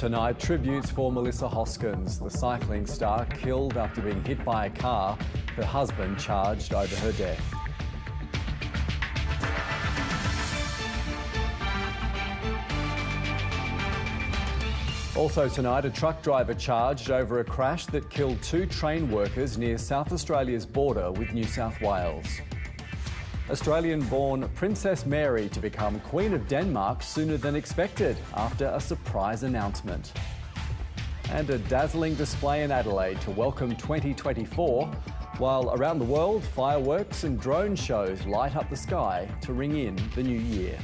Tonight, tributes for Melissa Hoskins, the cycling star killed after being hit by a car, her husband charged over her death. Also tonight, a truck driver charged over a crash that killed 2 train workers near South Australia's border with New South Wales. Australian-born Princess Mary to become Queen of Denmark sooner than expected after a surprise announcement. And a dazzling display in Adelaide to welcome 2024, while around the world, fireworks and drone shows light up the sky to ring in the new year.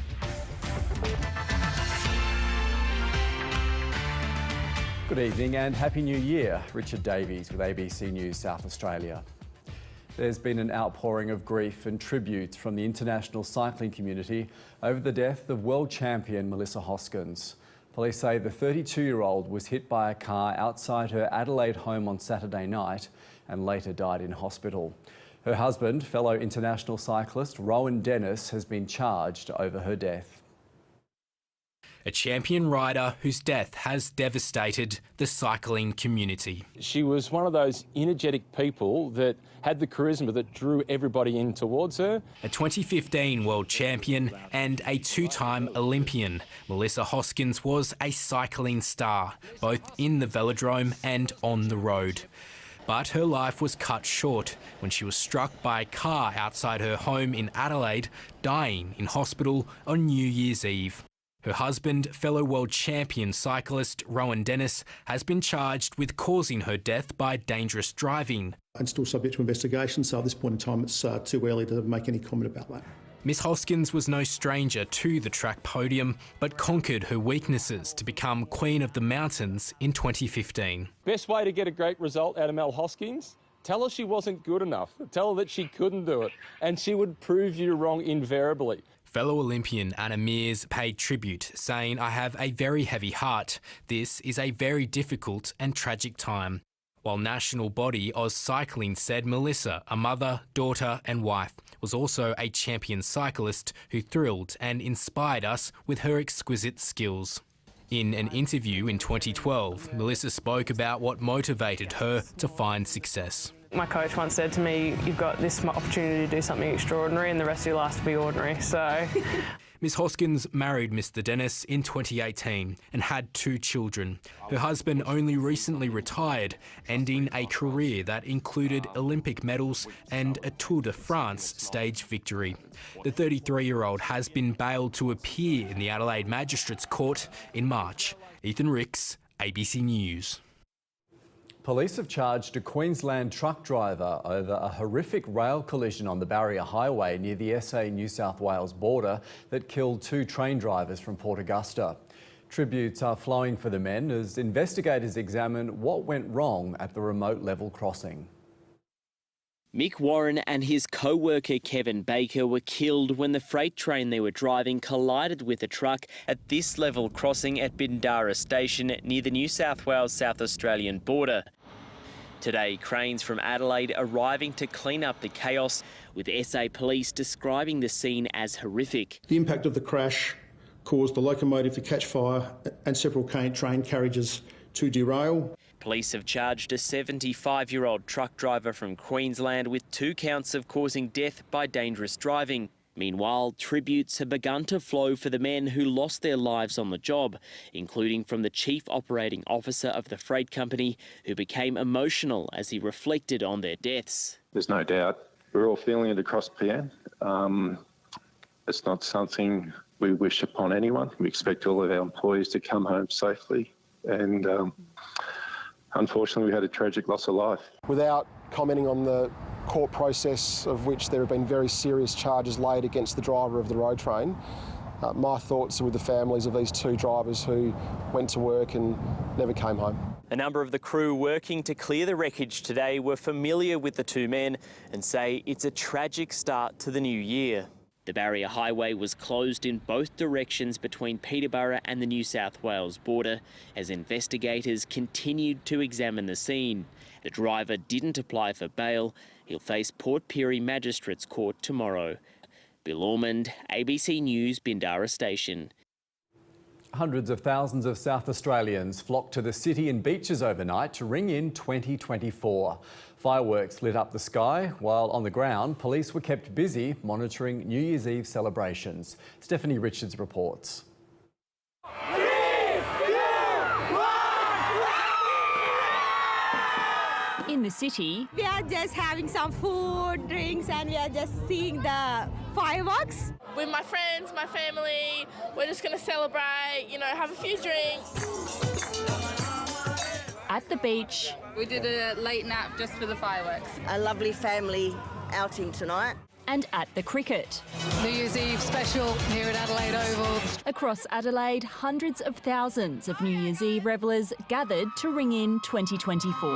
Good evening and Happy New Year. Richard Davies with ABC News South Australia. There's been an outpouring of grief and tributes from the international cycling community over the death of world champion Melissa Hoskins. Police say the 32-year-old was hit by a car outside her Adelaide home on Saturday night and later died in hospital. Her husband, fellow international cyclist Rowan Dennis, has been charged over her death. A champion rider whose death has devastated the cycling community. She was one of those energetic people that had the charisma that drew everybody in towards her. A 2015 world champion and a 2-time Olympian, Melissa Hoskins was a cycling star, both in the velodrome and on the road. But her life was cut short when she was struck by a car outside her home in Adelaide, dying in hospital on New Year's Eve. Her husband, fellow world champion cyclist Rowan Dennis, has been charged with causing her death by dangerous driving. And still subject to investigation, so at this point in time it's too early to make any comment about that. Miss Hoskins was no stranger to the track podium, but conquered her weaknesses to become Queen of the Mountains in 2015. Best way to get a great result out of Mel Hoskins? Tell her she wasn't good enough. Tell her that she couldn't do it, and she would prove you wrong invariably. Fellow Olympian Anna Mears paid tribute, saying, "I have a very heavy heart. This is a very difficult and tragic time." While national body Oz Cycling said Melissa, a mother, daughter and wife, was also a champion cyclist who thrilled and inspired us with her exquisite skills. In an interview in 2012, Melissa spoke about what motivated her to find success. My coach once said to me, "You've got this opportunity to do something extraordinary and the rest of your life to be ordinary." So, Miss Hoskins married Mr Dennis in 2018 and had 2 children. Her husband only recently retired, ending a career that included Olympic medals and a Tour de France stage victory. The 33-year-old has been bailed to appear in the Adelaide Magistrates Court in March. Ethan Ricks, ABC News. Police have charged a Queensland truck driver over a horrific rail collision on the Barrier Highway near the SA-New South Wales border that killed 2 train drivers from Port Augusta. Tributes are flowing for the men as investigators examine what went wrong at the remote level crossing. Mick Warren and his co-worker Kevin Baker were killed when the freight train they were driving collided with a truck at this level crossing at Bindara Station near the New South Wales-South Australian border. Today, cranes from Adelaide arriving to clean up the chaos, with SA Police describing the scene as horrific. The impact of the crash caused the locomotive to catch fire and several train carriages to derail. Police have charged a 75-year-old truck driver from Queensland with 2 counts of causing death by dangerous driving. Meanwhile, tributes have begun to flow for the men who lost their lives on the job, including from the Chief Operating Officer of the freight company, who became emotional as he reflected on their deaths. There's no doubt we're all feeling it across PN. It's not something we wish upon anyone. We expect all of our employees to come home safely, and unfortunately we had a tragic loss of life. Without commenting on the court process, of which there have been very serious charges laid against the driver of the road train, my thoughts are with the families of these 2 drivers who went to work and never came home. A number of the crew working to clear the wreckage today were familiar with the 2 men and say it's a tragic start to the new year. The Barrier Highway was closed in both directions between Peterborough and the New South Wales border as investigators continued to examine the scene. The driver didn't apply for bail. He'll face Port Pirie Magistrates Court tomorrow. Bill Ormond, ABC News, Bindara Station. Hundreds of thousands of South Australians flocked to the city and beaches overnight to ring in 2024. Fireworks lit up the sky, while on the ground, police were kept busy monitoring New Year's Eve celebrations. Stephanie Richards reports. In the city, we are just having some food, drinks, and we are just seeing the fireworks. With my friends, my family, we're just going to celebrate, have a few drinks. At the beach, we did a late nap just for the fireworks. A lovely family outing tonight. And at the cricket. New Year's Eve special here at Adelaide Oval. Across Adelaide, hundreds of thousands of New Year's Eve revellers gathered to ring in 2024.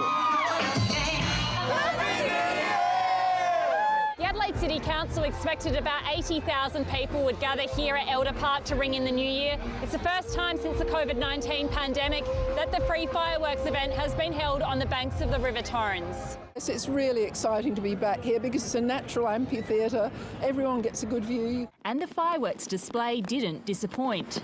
The Adelaide City Council expected about 80,000 people would gather here at Elder Park to ring in the new year. It's the first time since the COVID-19 pandemic that the free fireworks event has been held on the banks of the River Torrens. It's really exciting to be back here because it's a natural amphitheatre. Everyone gets a good view. And the fireworks display didn't disappoint.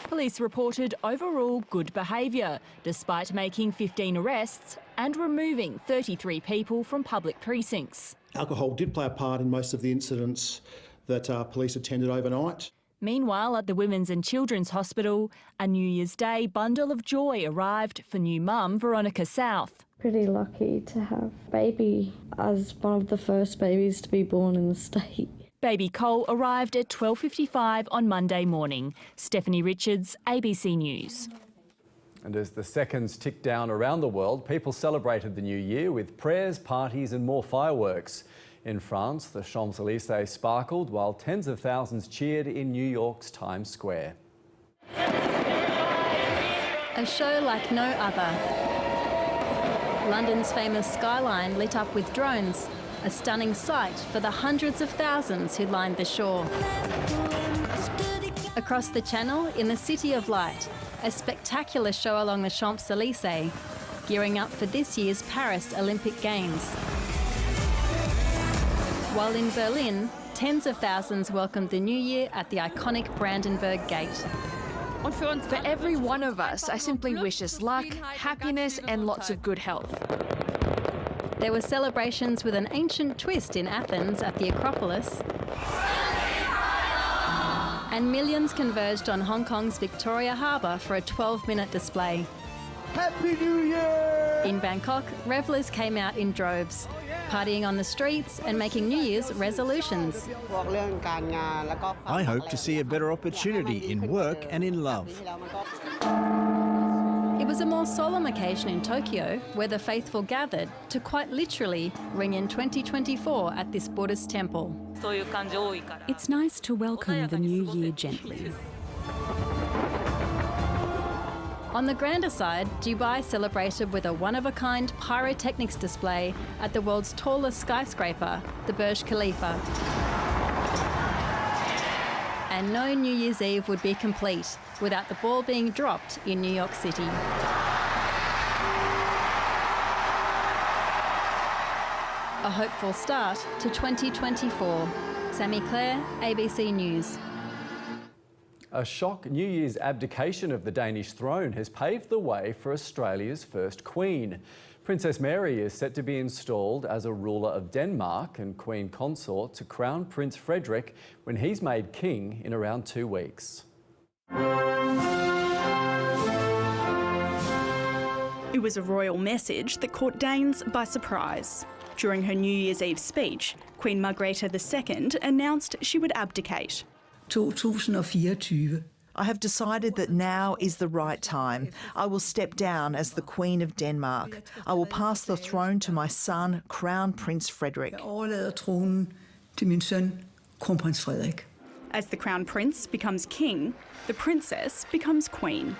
Police reported overall good behaviour, despite making 15 arrests and removing 33 people from public precincts. Alcohol did play a part in most of the incidents that police attended overnight. Meanwhile, at the Women's and Children's Hospital, a New Year's Day bundle of joy arrived for new mum Veronica South. Pretty lucky to have baby as one of the first babies to be born in the state. Baby Cole arrived at 12:55 on Monday morning. Stephanie Richards, ABC News. And as the seconds tick down around the world, people celebrated the new year with prayers, parties and more fireworks. In France, the Champs-Élysées sparkled while tens of thousands cheered in New York's Times Square. A show like no other. London's famous skyline lit up with drones, a stunning sight for the hundreds of thousands who lined the shore. Across the Channel, in the City of Light, a spectacular show along the Champs-Élysées, gearing up for this year's Paris Olympic Games. While in Berlin, tens of thousands welcomed the new year at the iconic Brandenburg Gate. For every one of us, I simply wish us luck, happiness and lots of good health. There were celebrations with an ancient twist in Athens at the Acropolis. And millions converged on Hong Kong's Victoria Harbour for a 12-minute display. Happy New Year! In Bangkok, revellers came out in droves, partying on the streets and making New Year's resolutions. I hope to see a better opportunity in work and in love. It was a more solemn occasion in Tokyo, where the faithful gathered to quite literally ring in 2024 at this Buddhist temple. It's nice to welcome the new year gently. On the grander side, Dubai celebrated with a one-of-a-kind pyrotechnics display at the world's tallest skyscraper, the Burj Khalifa. And no New Year's Eve would be complete without the ball being dropped in New York City. A hopeful start to 2024. Sammy Clare, ABC News. A shock New Year's abdication of the Danish throne has paved the way for Australia's first Queen. Princess Mary is set to be installed as a ruler of Denmark and Queen consort to Crown Prince Frederik when he's made king in around 2 weeks. It was a royal message that caught Danes by surprise. During her New Year's Eve speech, Queen Margrethe II announced she would abdicate. 2024. I have decided that now is the right time. I will step down as the Queen of Denmark. I will pass the throne to my son, Crown Prince Frederik. As the Crown Prince becomes king, the princess becomes queen.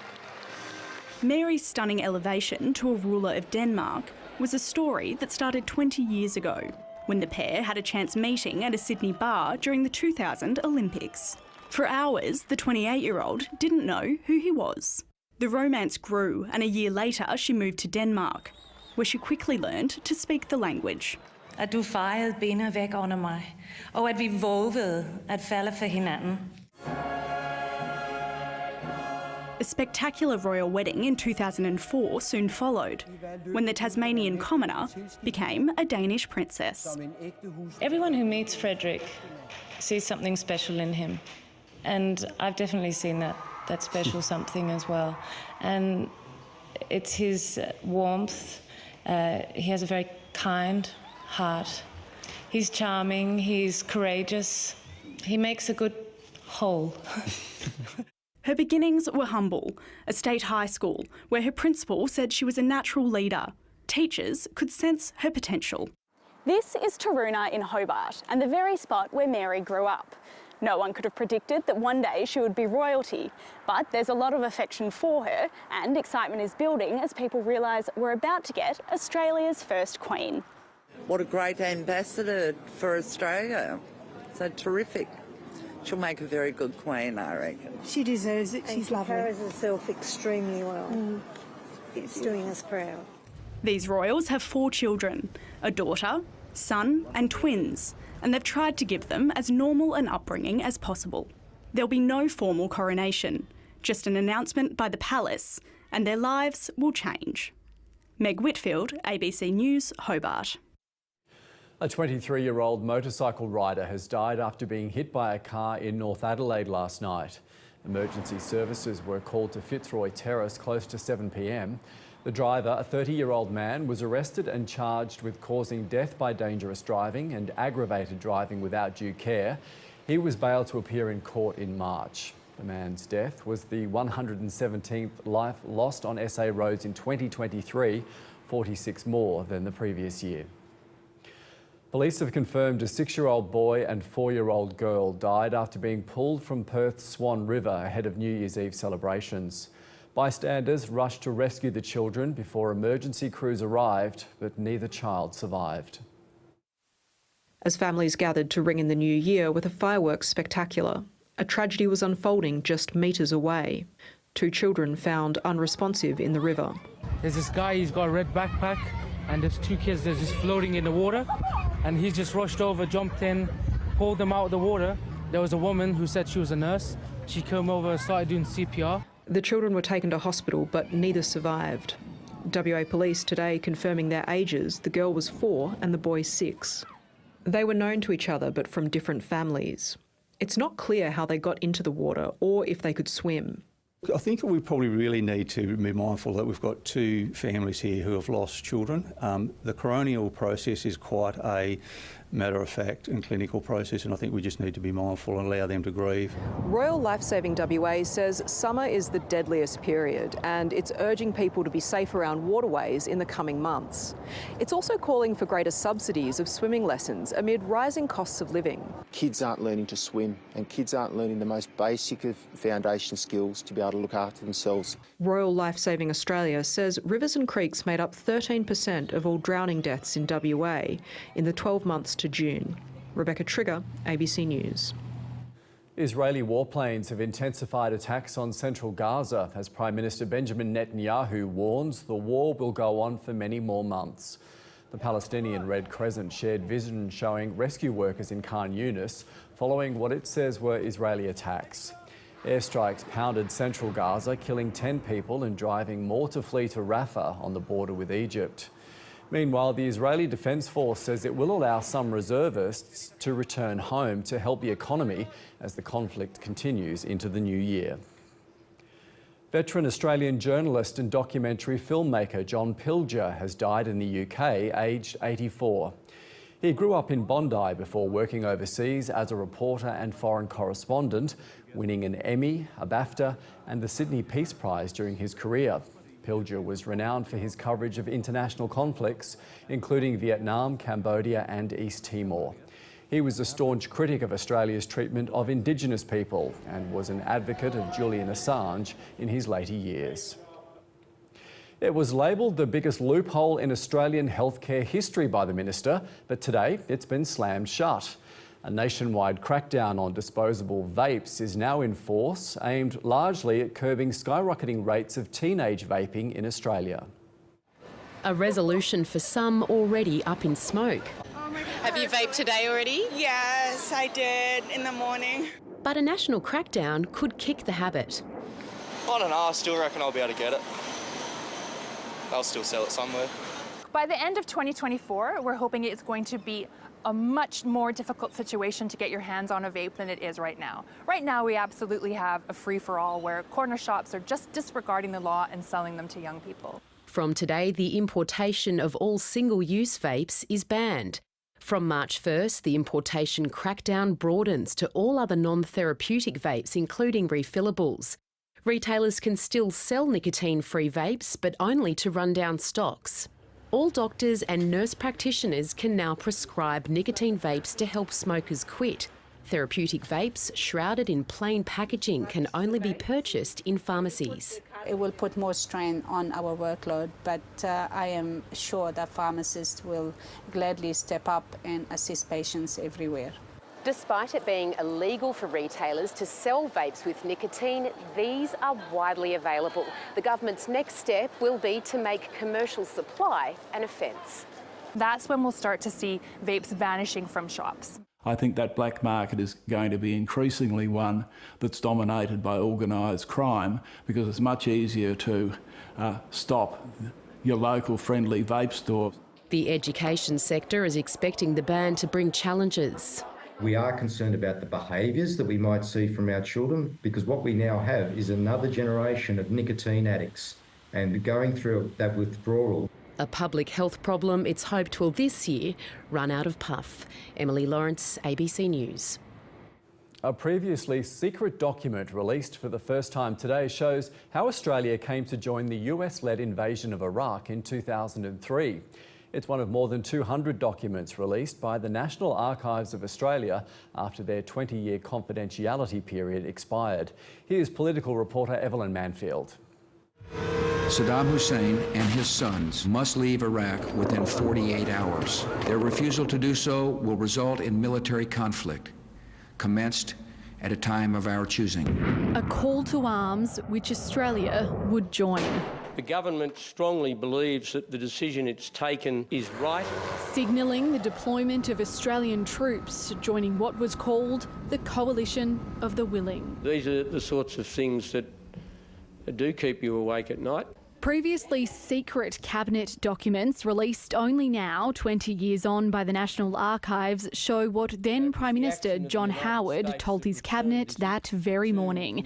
Mary's stunning elevation to a ruler of Denmark was a story that started 20 years ago, when the pair had a chance meeting at a Sydney bar during the 2000 Olympics. For hours, the 28-year-old didn't know who he was. The romance grew, and a year later she moved to Denmark, where she quickly learned to speak the language. at du fejrede benene væk under mig, og at vi vågede at falde for hinanden. A spectacular royal wedding in 2004 soon followed, when the Tasmanian commoner became a Danish princess. Everyone who meets Frederick sees something special in him, and I've definitely seen that special something as well. And it's his warmth. He has a very kind heart. He's charming, he's courageous. He makes a good whole. Her beginnings were humble, a state high school where her principal said she was a natural leader. Teachers could sense her potential. This is Taroona in Hobart and the very spot where Mary grew up. No one could have predicted that one day she would be royalty, but there's a lot of affection for her and excitement is building as people realise we're about to get Australia's first Queen. What a great ambassador for Australia. So terrific. She'll make a very good Queen, I reckon. She deserves it. She's lovely. She carries herself extremely well. It's doing us proud. These royals have 4 children, a daughter, son and twins, and they've tried to give them as normal an upbringing as possible. There'll be no formal coronation, just an announcement by the palace, and their lives will change. Meg Whitfield, ABC News, Hobart. A 23-year-old motorcycle rider has died after being hit by a car in North Adelaide last night. Emergency services were called to Fitzroy Terrace close to 7 p.m. The driver, a 30-year-old man, was arrested and charged with causing death by dangerous driving and aggravated driving without due care. He was bailed to appear in court in March. The man's death was the 117th life lost on SA roads in 2023, 46 more than the previous year. Police have confirmed a 6-year-old boy and 4-year-old girl died after being pulled from Perth's Swan River ahead of New Year's Eve celebrations. Bystanders rushed to rescue the children before emergency crews arrived, but neither child survived. As families gathered to ring in the new year with a fireworks spectacular, a tragedy was unfolding just metres away. 2 children found unresponsive in the river. There's this guy, he's got a red backpack, and there's 2 kids that are just floating in the water. And he just rushed over, jumped in, pulled them out of the water. There was a woman who said she was a nurse. She came over and started doing CPR. The children were taken to hospital, but neither survived. WA Police today confirming their ages. The girl was 4 and the boy 6. They were known to each other, but from different families. It's not clear how they got into the water or if they could swim. I think we probably really need to be mindful that we've got 2 families here who have lost children. The coronial process is quite a matter-of-fact and clinical process, and I think we just need to be mindful and allow them to grieve. Royal Lifesaving WA says summer is the deadliest period and it's urging people to be safe around waterways in the coming months. It's also calling for greater subsidies of swimming lessons amid rising costs of living. Kids aren't learning to swim and kids aren't learning the most basic of foundation skills to be able to look after themselves. Royal Lifesaving Australia says rivers and creeks made up 13% of all drowning deaths in WA in the 12 months to June. Rebecca Trigger, ABC News. Israeli warplanes have intensified attacks on central Gaza as Prime Minister Benjamin Netanyahu warns the war will go on for many more months. The Palestinian Red Crescent shared vision showing rescue workers in Khan Yunis following what it says were Israeli attacks. Airstrikes pounded central Gaza, killing 10 people and driving more to flee to Rafah on the border with Egypt. Meanwhile, the Israeli Defence Force says it will allow some reservists to return home to help the economy as the conflict continues into the new year. Veteran Australian journalist and documentary filmmaker John Pilger has died in the UK, aged 84. He grew up in Bondi before working overseas as a reporter and foreign correspondent, winning an Emmy, a BAFTA and the Sydney Peace Prize during his career. Pilger was renowned for his coverage of international conflicts, including Vietnam, Cambodia and East Timor. He was a staunch critic of Australia's treatment of Indigenous people and was an advocate of Julian Assange in his later years. It was labelled the biggest loophole in Australian healthcare history by the minister, but today it's been slammed shut. A nationwide crackdown on disposable vapes is now in force, aimed largely at curbing skyrocketing rates of teenage vaping in Australia. A resolution for some already up in smoke. Have you vaped today already? Yes, I did in the morning. But a national crackdown could kick the habit. I don't know, I still reckon I'll be able to get it. They'll still sell it somewhere. By the end of 2024, we're hoping it's going to be a much more difficult situation to get your hands on a vape than it is right now. Right now, we absolutely have a free-for-all where corner shops are just disregarding the law and selling them to young people. From today, the importation of all single-use vapes is banned. From March 1st, the importation crackdown broadens to all other non-therapeutic vapes, including refillables. Retailers can still sell nicotine-free vapes, but only to run down stocks. All doctors and nurse practitioners can now prescribe nicotine vapes to help smokers quit. Therapeutic vapes, shrouded in plain packaging, can only be purchased in pharmacies. It will put more strain on our workload, but I am sure that pharmacists will gladly step up and assist patients everywhere. Despite it being illegal for retailers to sell vapes with nicotine, these are widely available. The government's next step will be to make commercial supply an offence. That's when we'll start to see vapes vanishing from shops. I think that black market is going to be increasingly one that's dominated by organised crime, because it's much easier to stop your local friendly vape store. The education sector is expecting the ban to bring challenges. We are concerned about the behaviours that we might see from our children, because what we now have is another generation of nicotine addicts, and going through that withdrawal. A public health problem it's hoped will this year run out of puff. Emily Lawrence, ABC News. A previously secret document released for the first time today shows how Australia came to join the US-led invasion of Iraq in 2003. It's one of more than 200 documents released by the National Archives of Australia after their 20-year confidentiality period expired. Here's political reporter Evelyn Manfield. Saddam Hussein and his sons must leave Iraq within 48 hours. Their refusal to do so will result in military conflict, commenced at a time of our choosing. A call to arms which Australia would join. The government strongly believes that the decision it's taken is right. Signalling the deployment of Australian troops joining what was called the Coalition of the Willing. These are the sorts of things that do keep you awake at night. Previously secret cabinet documents released only now, 20 years on, by the National Archives show what then Prime Minister John Howard told his cabinet that very morning.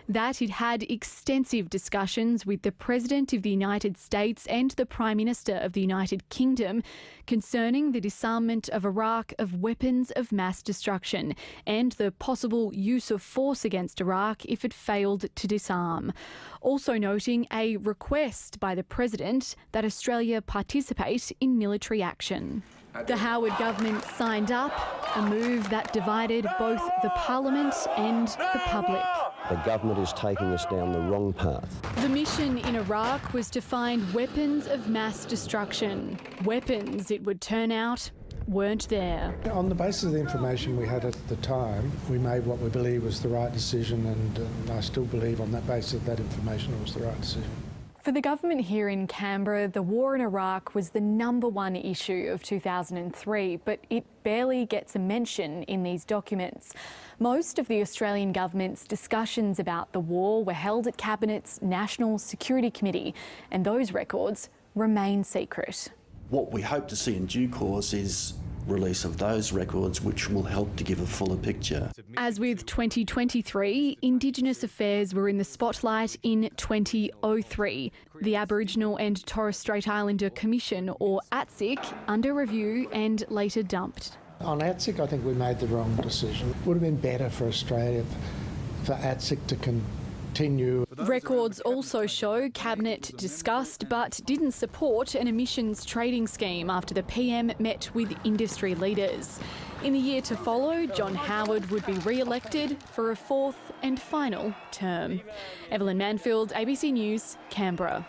That it had extensive discussions with the President of the United States and the Prime Minister of the United Kingdom concerning the disarmament of Iraq of weapons of mass destruction and the possible use of force against Iraq if it failed to disarm. Also noting a request by the President that Australia participate in military action. The Howard government signed up, a move that divided both the Parliament and the public. The government is taking us down the wrong path. The mission in Iraq was to find weapons of mass destruction. Weapons, it would turn out, weren't there. On the basis of the information we had at the time, we made what we believe was the right decision, and I still believe on that basis of that information it was the right decision. For the government here in Canberra, the war in Iraq was the #1 issue of 2003, but it barely gets a mention in these documents. Most of the Australian government's discussions about the war were held at Cabinet's National Security Committee, and those records remain secret. What we hope to see in due course is release of those records, which will help to give a fuller picture. As with 2023, Indigenous affairs were in the spotlight in 2003. The Aboriginal and Torres Strait Islander Commission, or ATSIC, under review and later dumped. On ATSIC, I think we made the wrong decision. It would have been better for Australia for ATSIC to continue. Records also show Cabinet discussed but didn't support an emissions trading scheme after the PM met with industry leaders. In the year to follow, John Howard would be re-elected for a fourth and final term. Evelyn Manfield, ABC News, Canberra.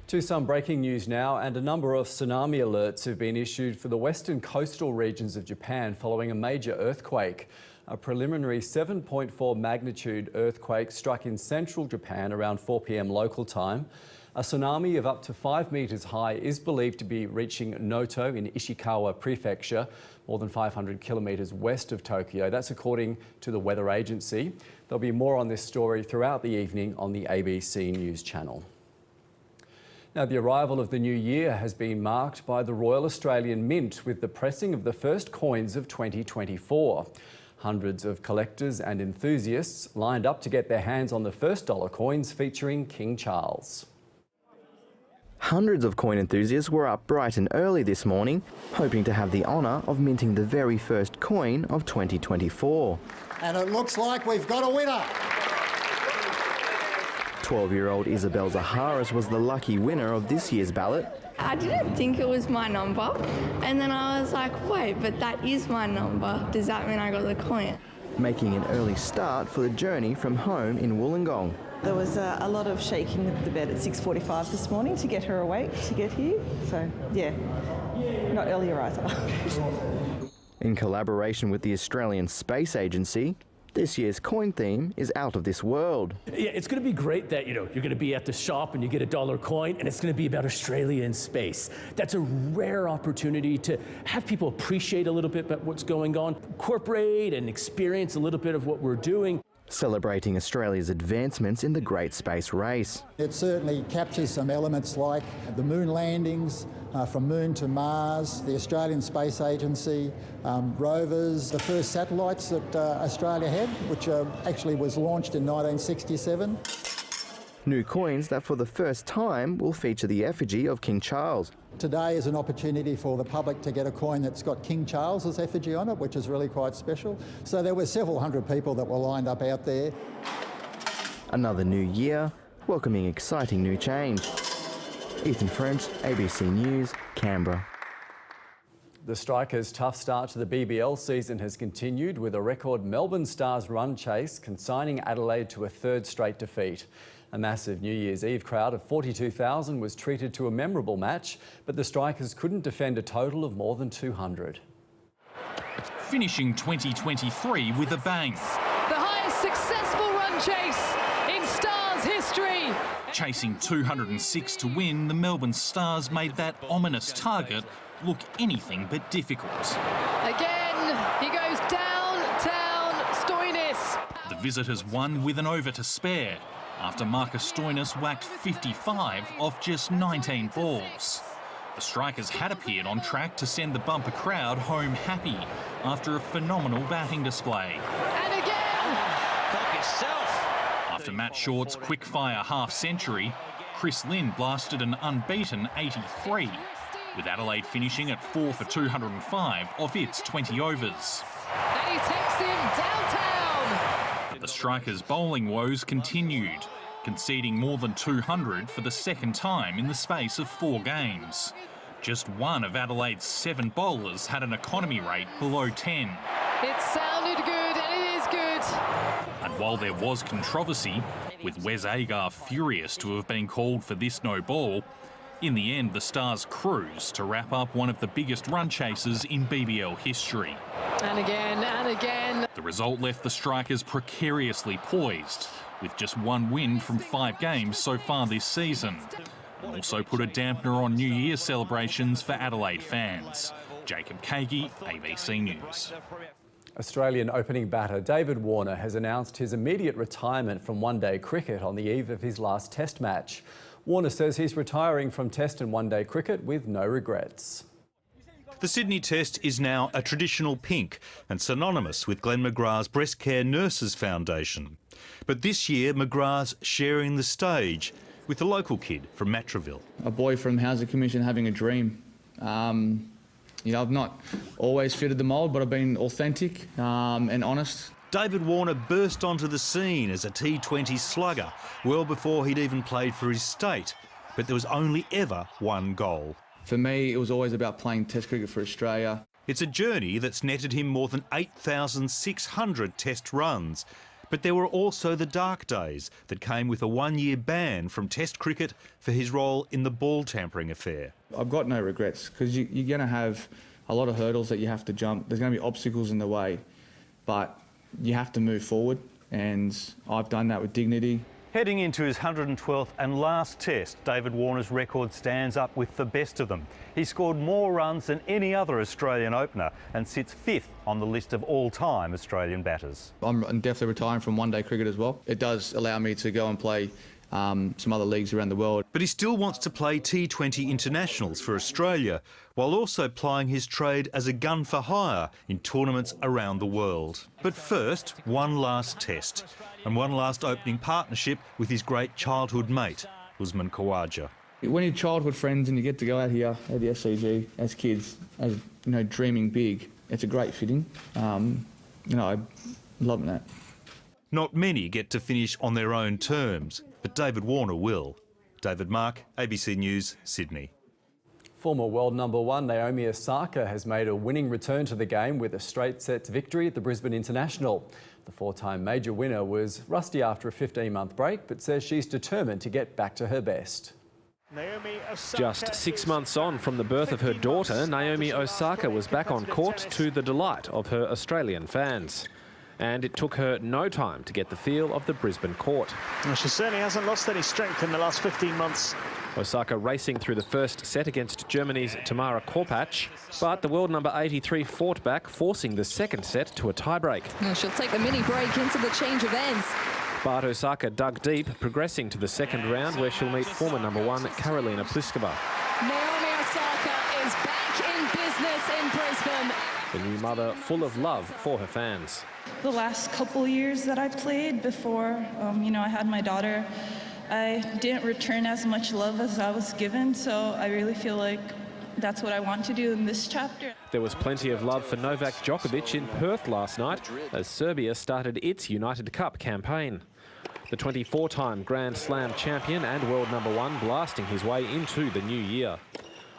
To some breaking news now, and a number of tsunami alerts have been issued for the western coastal regions of Japan following a major earthquake. A preliminary 7.4 magnitude earthquake struck in central Japan around 4 p.m. local time. A tsunami of up to 5 metres high is believed to be reaching Noto in Ishikawa Prefecture, more than 500 kilometres west of Tokyo. That's according to the weather agency. There'll be more on this story throughout the evening on the ABC News channel. Now, the arrival of the new year has been marked by the Royal Australian Mint with the pressing of the first coins of 2024. Hundreds of collectors and enthusiasts lined up to get their hands on the first dollar coins featuring King Charles. Hundreds of coin enthusiasts were up bright and early this morning, hoping to have the honour of minting the very first coin of 2024. And it looks like we've got a winner. 12-year-old Isabel Zaharis was the lucky winner of this year's ballot. I didn't think it was my number, and then I was like, wait, but that is my number. Does that mean I got the coin? Making an early start for the journey from home in Wollongong. There was a lot of shaking of the bed at 6:45 this morning to get her awake to get here. So, yeah, not early riser. In collaboration with the Australian Space Agency, this year's coin theme is out of this world. Yeah, it's going to be great that, you're going to be at the shop and you get a dollar coin, and it's going to be about Australia and space. That's a rare opportunity to have people appreciate a little bit about what's going on, incorporate and experience a little bit of what we're doing. Celebrating Australia's advancements in the Great Space Race. It certainly captures some elements like the moon landings, from Moon to Mars, the Australian Space Agency, rovers, the first satellites that Australia had, which actually was launched in 1967. New coins that for the first time will feature the effigy of King Charles. Today is an opportunity for the public to get a coin that's got King Charles's effigy on it, which is really quite special. So there were several hundred people that were lined up out there. Another new year, welcoming exciting new change. Ethan French, ABC News, Canberra. The Strikers' tough start to the BBL season has continued with a record Melbourne Stars run chase consigning Adelaide to a third straight defeat. A massive New Year's Eve crowd of 42,000 was treated to a memorable match, but the Strikers couldn't defend a total of more than 200. Finishing 2023 with a bang. The highest successful run chase in Stars history. Chasing 206 to win, the Melbourne Stars made that ominous target look anything but difficult. Again, he goes downtown Stoinis. The visitors won with an over to spare after Marcus Stoinis whacked 55 off just 19 balls. The Strikers had appeared on track to send the bumper crowd home happy after a phenomenal batting display. And again! Help yourself! After Matt Short's quick-fire half-century, Chris Lynn blasted an unbeaten 83, with Adelaide finishing at 4 for 205 off its 20 overs. And he takes him downtown! The Strikers' bowling woes continued, conceding more than 200 for the second time in the space of 4 games. Just one of Adelaide's 7 bowlers had an economy rate below 10. It sounded good and it is good. And while there was controversy, with Wes Agar furious to have been called for this no ball, in the end the Stars cruised to wrap up one of the biggest run chases in BBL history. And again and again. The result left the Strikers precariously poised, with just 1 win from 5 games so far this season. And also put a dampener on New Year's celebrations for Adelaide fans. Jacob Kagi, ABC News. Australian opening batter David Warner has announced his immediate retirement from one-day cricket on the eve of his last Test match. Warner says he's retiring from Test and one-day cricket with no regrets. The Sydney Test is now a traditional pink and synonymous with Glenn McGrath's Breast Care Nurses Foundation. But this year, McGrath's sharing the stage with a local kid from Matraville. A boy from Housing Commission having a dream. I've not always fitted the mould, but I've been authentic and honest. David Warner burst onto the scene as a T20 slugger well before he'd even played for his state. But there was only ever one goal. For me, it was always about playing Test cricket for Australia. It's a journey that's netted him more than 8,600 Test runs. But there were also the dark days that came with a 1-year ban from Test cricket for his role in the ball tampering affair. I've got no regrets because you're going to have a lot of hurdles that you have to jump. There's going to be obstacles in the way, but you have to move forward, and I've done that with dignity. Heading into his 112th and last test, David Warner's record stands up with the best of them. He scored more runs than any other Australian opener and sits 5th on the list of all-time Australian batters. I'm definitely retiring from one-day cricket as well. It does allow me to go and play some other leagues around the world. But he still wants to play T20 internationals for Australia, while also plying his trade as a gun for hire in tournaments around the world. But first, one last test, and one last opening partnership with his great childhood mate, Usman Khawaja. When you're childhood friends and you get to go out here at the SCG as kids, as you know, dreaming big, it's a great fitting. I'm loving that. Not many get to finish on their own terms, but David Warner will. David Mark, ABC News, Sydney. Former world number 1 Naomi Osaka has made a winning return to the game with a straight sets victory at the Brisbane International. The 4-time major winner was rusty after a 15-month break, but says she's determined to get back to her best. Just 6 months on from the birth of her daughter, Naomi Osaka was back on court to the delight of her Australian fans. And it took her no time to get the feel of the Brisbane court. Well, she certainly hasn't lost any strength in the last 15 months. Osaka racing through the first set against Germany's Tamara Korpach, but the world number 83 fought back, forcing the second set to a tiebreak. Well, she'll take the mini break into the change of ends. But Osaka dug deep, progressing to the second round where she'll meet former number 1 Karolina Pliskova. Naomi Osaka is back in business in Brisbane. The new mother full of love for her fans. The last couple years that I played before, I had my daughter, I didn't return as much love as I was given, so I really feel like that's what I want to do in this chapter. There was plenty of love for Novak Djokovic in Perth last night as Serbia started its United Cup campaign. The 24-time Grand Slam champion and world number 1 blasting his way into the new year.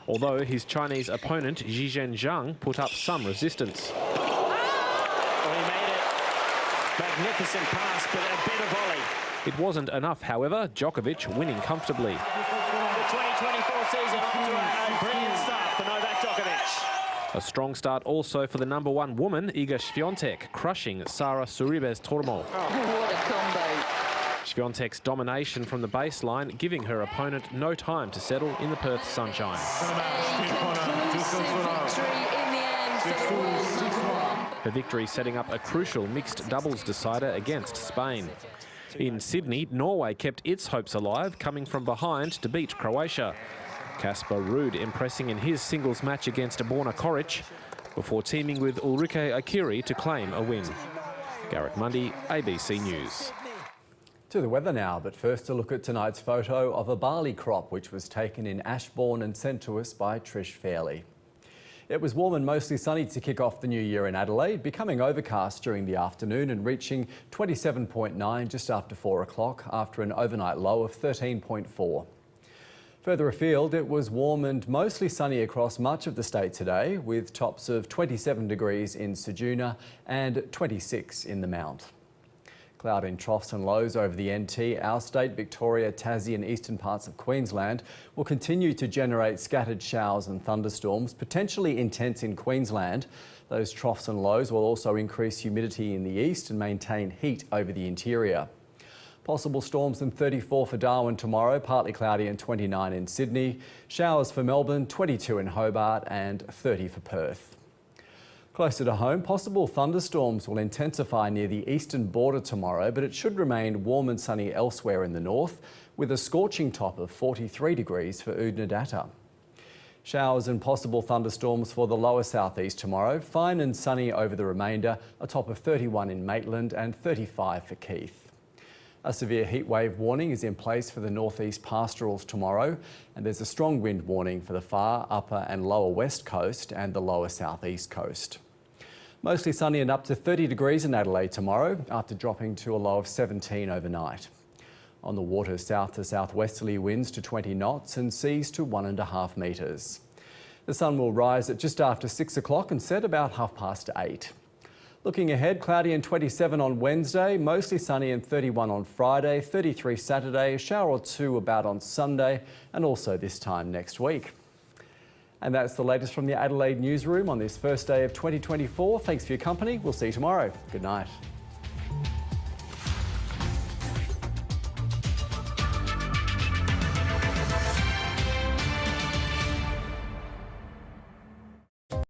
Although his Chinese opponent Zhizhen Zhang put up some resistance. Magnificent pass, but a bit of volley. It wasn't enough, however, Djokovic winning comfortably. The 2024 season off to a brilliant start for Novak Djokovic. A strong start also for the number 1 woman, Iga Swiatek, crushing Sara Sorribes-Tormo. What a combo. Swiatek's domination from the baseline, giving her opponent no time to settle in the Perth sunshine. Her victory setting up a crucial mixed doubles decider against Spain. In Sydney, Norway kept its hopes alive, coming from behind to beat Croatia. Kasper Ruud impressing in his singles match against Borna Koric, before teaming with Ulrike Akiri to claim a win. Garrett Mundy, ABC News. To the weather now, but first a look at tonight's photo of a barley crop which was taken in Ashbourne and sent to us by Trish Fairley. It was warm and mostly sunny to kick off the new year in Adelaide, becoming overcast during the afternoon and reaching 27.9 just after 4 o'clock after an overnight low of 13.4. Further afield, it was warm and mostly sunny across much of the state today, with tops of 27 degrees in Ceduna and 26 in the Mount. Cloud in troughs and lows over the NT, our state, Victoria, Tassie and eastern parts of Queensland will continue to generate scattered showers and thunderstorms, potentially intense in Queensland. Those troughs and lows will also increase humidity in the east and maintain heat over the interior. Possible storms and 34 for Darwin tomorrow, partly cloudy and 29 in Sydney. Showers for Melbourne, 22 in Hobart and 30 for Perth. Closer to home, possible thunderstorms will intensify near the eastern border tomorrow, but it should remain warm and sunny elsewhere in the north, with a scorching top of 43 degrees for Oodnadatta. Showers and possible thunderstorms for the lower southeast tomorrow, fine and sunny over the remainder, a top of 31 in Maitland and 35 for Keith. A severe heatwave warning is in place for the northeast pastorals tomorrow, and there's a strong wind warning for the far, upper and lower west coast and the lower southeast coast. Mostly sunny and up to 30 degrees in Adelaide tomorrow, after dropping to a low of 17 overnight. On the water, south to southwesterly winds to 20 knots and seas to 1.5 metres. The sun will rise at just after 6 o'clock and set about 8:30. Looking ahead, cloudy and 27 on Wednesday, mostly sunny and 31 on Friday, 33 Saturday, a shower or two about on Sunday and also this time next week. And that's the latest from the Adelaide newsroom on this first day of 2024. Thanks for your company. We'll see you tomorrow. Good night.